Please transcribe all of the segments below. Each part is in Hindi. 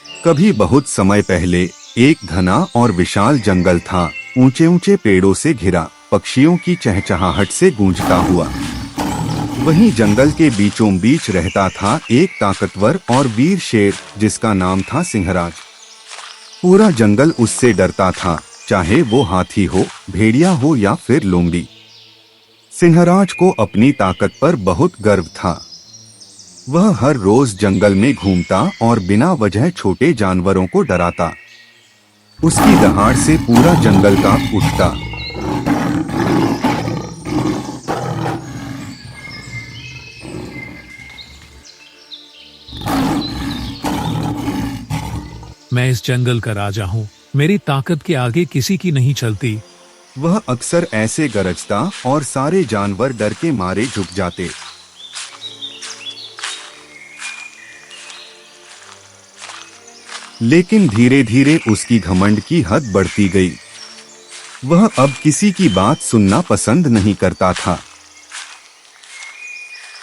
कभी बहुत समय पहले एक घना और विशाल जंगल था। ऊंचे ऊंचे पेड़ों से घिरा, पक्षियों की चहचहाहट से गूंजता हुआ। वहीं जंगल के बीचों बीच रहता था एक ताकतवर और वीर शेर, जिसका नाम था सिंहराज। पूरा जंगल उससे डरता था, चाहे वो हाथी हो, भेड़िया हो या फिर लोमड़ी। सिंहराज को अपनी ताकत पर बहुत गर्व था। वह हर रोज जंगल में घूमता और बिना वजह छोटे जानवरों को डराता। उसकी दहाड़ से पूरा जंगल कांप उठता। मैं इस जंगल का राजा हूँ। मेरी ताकत के आगे किसी की नहीं चलती। वह अक्सर ऐसे गरजता और सारे जानवर डर के मारे झुक जाते। लेकिन धीरे धीरे उसकी घमंड की हद बढ़ती गई। वह अब किसी की बात सुनना पसंद नहीं करता था।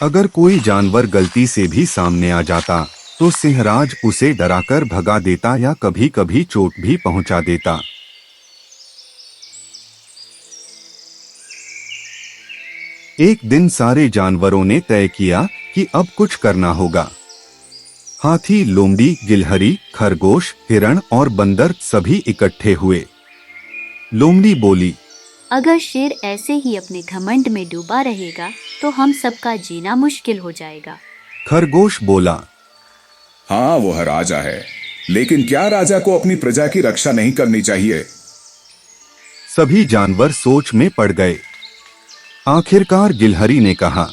अगर कोई जानवर गलती से भी सामने आ जाता तो सिंहराज उसे डराकर भगा देता या कभी-कभी चोट भी पहुंचा देता। एक दिन सारे जानवरों ने तय किया कि अब कुछ करना होगा। हाथी, लोमड़ी, गिलहरी, खरगोश, हिरण और बंदर सभी इकट्ठे हुए। लोमड़ी बोली, अगर शेर ऐसे ही अपने घमंड में डूबा रहेगा तो हम सबका जीना मुश्किल हो जाएगा। खरगोश बोला, हाँ, वह राजा है, लेकिन क्या राजा को अपनी प्रजा की रक्षा नहीं करनी चाहिए? सभी जानवर सोच में पड़ गए। आखिरकार गिलहरी ने कहा,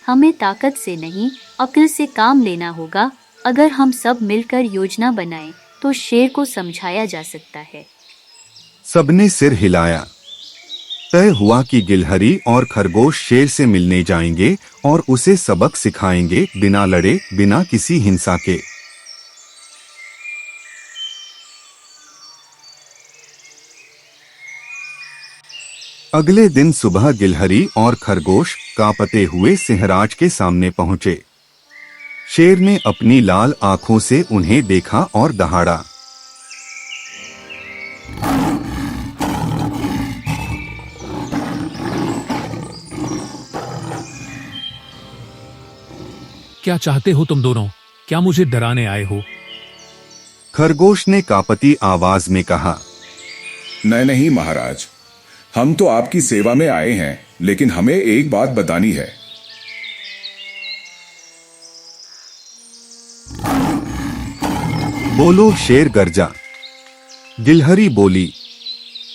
हमें ताकत से नहीं, अक्ल से काम लेना होगा। अगर हम सब मिलकर योजना बनाएं तो शेर को समझाया जा सकता है। सबने सिर हिलाया। तय हुआ कि गिलहरी और खरगोश शेर से मिलने जाएंगे और उसे सबक सिखाएंगे, बिना लड़े, बिना किसी हिंसा के। अगले दिन सुबह गिलहरी और खरगोश कांपते हुए सिंहराज के सामने पहुंचे। शेर ने अपनी लाल आंखों से उन्हें देखा और दहाड़ा। क्या चाहते हो तुम दोनों? क्या मुझे डराने आए हो? खरगोश ने कांपती आवाज में कहा, नहीं महाराज, हम तो आपकी सेवा में आए हैं, लेकिन हमें एक बात बतानी है। बोलो, शेर गरजा। गिलहरी बोली,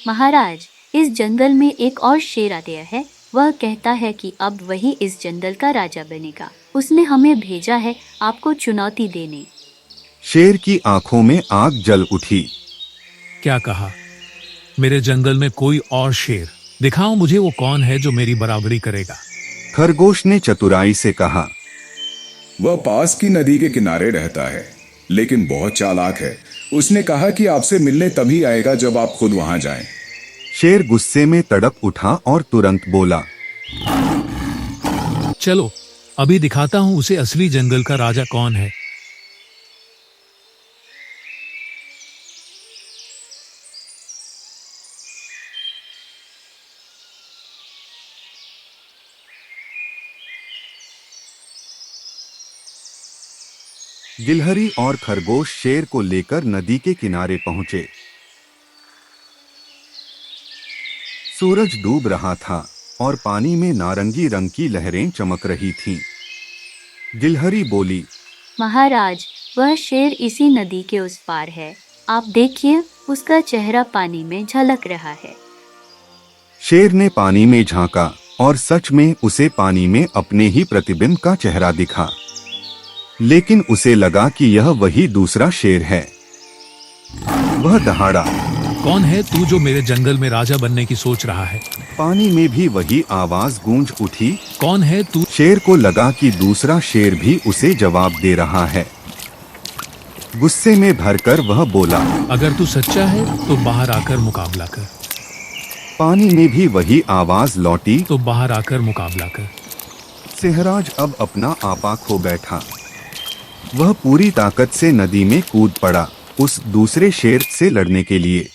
महाराज, इस जंगल में एक और शेर आ गया है। वह कहता है कि अब वही इस जंगल का राजा बनेगा। उसने हमें भेजा है आपको चुनौती देने। शेर की आंखों में आग जल उठी। क्या कहा? मेरे जंगल में कोई और शेर? दिखाओ मुझे वो कौन है जो मेरी बराबरी करेगा। खरगोश ने चतुराई से कहा, वह पास की नदी के किनारे रहता है, लेकिन बहुत चालाक है। उसने कहा कि आपसे मिलने तभी आएगा जब आप खुद वहां जाएं। शेर गुस्से में तड़प उठा और तुरंत बोला, चलो, अभी दिखाता हूं उसे असली जंगल का राजा कौन है। गिलहरी और खरगोश शेर को लेकर नदी के किनारे पहुंचे। सूरज डूब रहा था और पानी में नारंगी रंग की लहरें चमक रही थीं। गिलहरी बोली, महाराज, वह शेर इसी नदी के उस पार है। आप देखिए, उसका चेहरा पानी में झलक रहा है। शेर ने पानी में झांका और सच में उसे पानी में अपने ही प्रतिबिंब का चेहरा दिखा। लेकिन उसे लगा कि यह वही दूसरा शेर है। वह दहाड़ा, कौन है तू जो मेरे जंगल में राजा बनने की सोच रहा है? पानी में भी वही आवाज गूंज उठी। कौन है तू? शेर को लगा कि दूसरा शेर भी उसे जवाब दे रहा है। गुस्से में भरकर वह बोला, अगर तू सच्चा है तो बाहर आकर मुकाबला कर। पानी में भी वही आवाज लौटी, तो बाहर आकर मुकाबला कर। सिंहराज अब अपना आपा खो बैठा। वह पूरी ताकत से नदी में कूद पड़ा उस दूसरे शेर से लड़ने के लिए।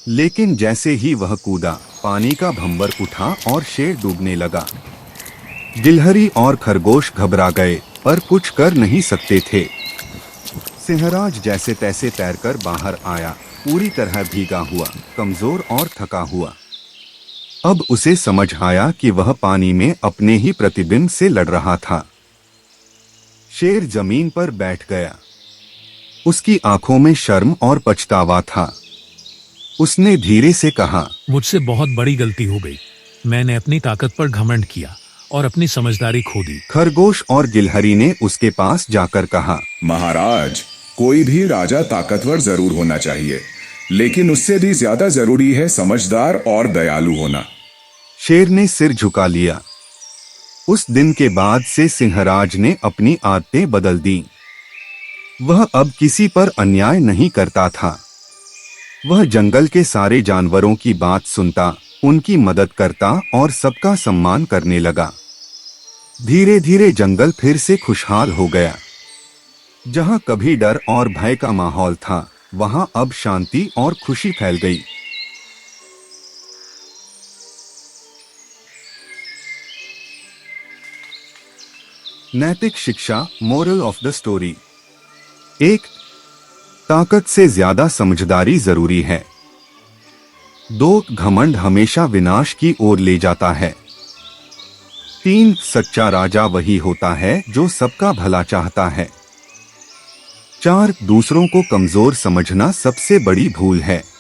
लेकिन जैसे ही वह कूदा, पानी का भंवर उठा और शेर डूबने लगा। गिलहरी और खरगोश घबरा गए पर कुछ कर नहीं सकते थे। सिंहराज जैसे तैसे तैरकर बाहर आया, पूरी तरह भीगा हुआ, कमजोर और थका हुआ। अब उसे समझ आया कि वह पानी में अपने ही प्रतिबिंब से लड़ रहा था। शेर जमीन पर बैठ गया। उसकी आंखों में शर्म और पछतावा था। उसने धीरे से कहा, मुझसे बहुत बड़ी गलती हो गई। मैंने अपनी ताकत पर घमंड किया और अपनी समझदारी खो दी। खरगोश और गिलहरी ने उसके पास जाकर कहा, महाराज, कोई भी राजा ताकतवर जरूर होना चाहिए, लेकिन उससे भी ज्यादा जरूरी है समझदार और दयालु होना। शेर ने सिर झुका लिया। उस दिन के बाद से सिंहराज ने अपनी आदतें बदल दी। वह अब किसी पर अन्याय नहीं करता था। वह जंगल के सारे जानवरों की बात सुनता, उनकी मदद करता और सबका सम्मान करने लगा। धीरे धीरे जंगल फिर से खुशहाल हो गया। जहां कभी डर और भय का माहौल था, वहां अब शांति और खुशी फैल गई। नैतिक शिक्षा, मोरल ऑफ द स्टोरी। 1. ताकत से ज्यादा समझदारी जरूरी है। 2. घमंड हमेशा विनाश की ओर ले जाता है। 3. सच्चा राजा वही होता है जो सबका भला चाहता है। 4. दूसरों को कमजोर समझना सबसे बड़ी भूल है।